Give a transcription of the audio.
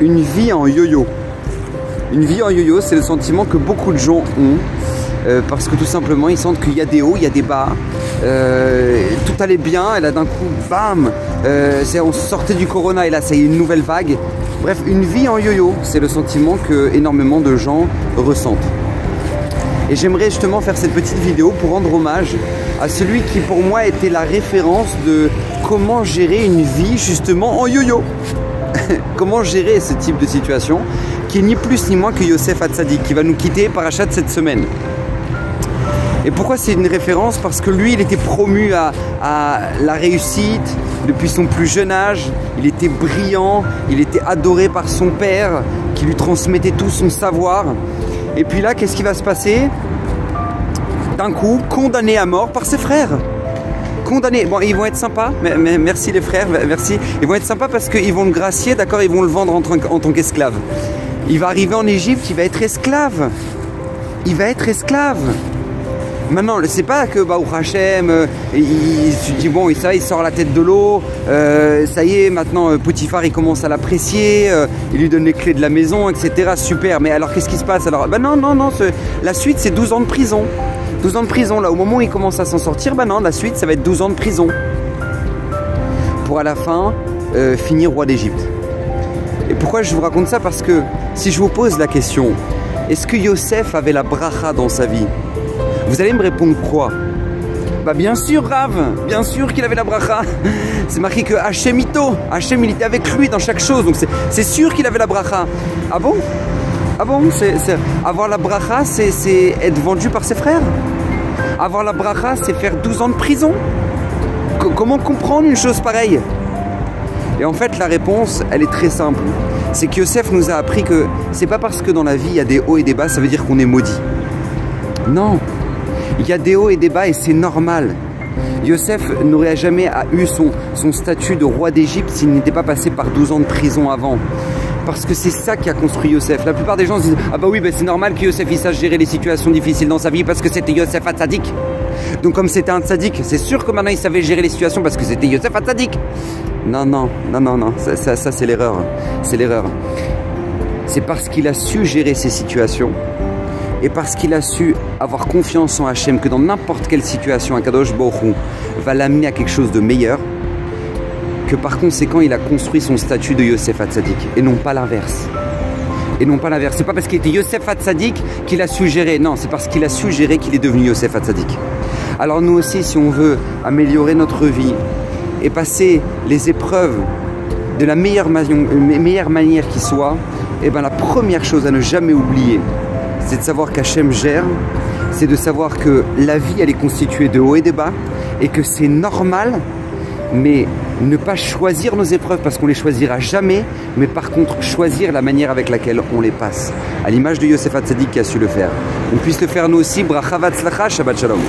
une vie en yo-yo. Une vie en yo-yo, c'est le sentiment que beaucoup de gens ont parce que tout simplement ils sentent qu'il y a des hauts, il y a des bas. Tout allait bien et là d'un coup, bam, on sortait du corona et là ça y est une nouvelle vague. Bref, une vie en yo-yo, c'est le sentiment que énormément de gens ressentent. Et j'aimerais justement faire cette petite vidéo pour rendre hommage à celui qui pour moi était la référence de comment gérer une vie justement en yo-yo. Comment gérer ce type de situation qui est ni plus ni moins que Yosef Hatzadik qui va nous quitter Parachat cette semaine. Et pourquoi c'est une référence? Parce que lui, il était promu à la réussite depuis son plus jeune âge. Il était brillant, il était adoré par son père qui lui transmettait tout son savoir. Et puis là, qu'est-ce qui va se passer? D'un coup, condamné à mort par ses frères. Condamné. Bon, ils vont être sympas. Mais merci les frères, merci. Ils vont être sympas parce qu'ils vont le gracier, d'accord? Ils vont le vendre en tant qu'esclave. Il va arriver en Égypte, il va être esclave. Il va être esclave. Maintenant, c'est pas que Baruch Hashem, il se dit bon, ça, il sort la tête de l'eau, ça y est, maintenant Potiphar il commence à l'apprécier, il lui donne les clés de la maison, etc. Super, mais alors qu'est-ce qui se passe alors? Ben non, la suite c'est 12 ans de prison. 12 ans de prison, là, au moment où il commence à s'en sortir, ben non, la suite ça va être 12 ans de prison. Pour à la fin, finir roi d'Égypte. Et pourquoi je vous raconte ça? Parce que si je vous pose la question, est-ce que Yosef avait la bracha dans sa vie? Vous allez me répondre quoi? Bah bien sûr Rav, bien sûr qu'il avait la bracha. C'est marqué que Hachem Ito, Hachem il était avec lui dans chaque chose, donc c'est sûr qu'il avait la bracha. Ah bon? Ah bon? Avoir la bracha, c'est être vendu par ses frères? Avoir la bracha, c'est faire 12 ans de prison? Comment comprendre une chose pareille? Et en fait la réponse, elle est très simple. C'est que Yosef nous a appris que c'est pas parce que dans la vie il y a des hauts et des bas, ça veut dire qu'on est maudit. Non. Il y a des hauts et des bas et c'est normal. Yosef n'aurait jamais eu son statut de roi d'Égypte s'il n'était pas passé par 12 ans de prison avant. Parce que c'est ça qui a construit Yosef. La plupart des gens se disent « Ah bah oui, bah c'est normal que Yosef il sache gérer les situations difficiles dans sa vie parce que c'était Yosef Hatzadik. » Donc comme c'était un tzaddik, c'est sûr que maintenant il savait gérer les situations parce que c'était Yosef Hatzadik. Non, ça c'est l'erreur. C'est l'erreur. C'est parce qu'il a su gérer ces situations et parce qu'il a su avoir confiance en Hachem que dans n'importe quelle situation, Akadosh Baruch Hu va l'amener à quelque chose de meilleur, que par conséquent il a construit son statut de Yosef Hatzadik et non pas l'inverse. Et non pas l'inverse. C'est pas parce qu'il était Yosef Hatzadik qu'il a su gérer. Non, c'est parce qu'il a su gérer qu'il est devenu Yosef Hatzadik. Alors nous aussi, si on veut améliorer notre vie et passer les épreuves de la meilleure manière qui soit, et bien la première chose à ne jamais oublier, c'est de savoir qu'Hachem gère, c'est de savoir que la vie elle est constituée de hauts et de bas et que c'est normal, mais ne pas choisir nos épreuves parce qu'on les choisira jamais, mais par contre choisir la manière avec laquelle on les passe, à l'image de Yosef Hatzadik qui a su le faire. On puisse le faire nous aussi. Bracha v'atzlacha, Shabbat Shalom.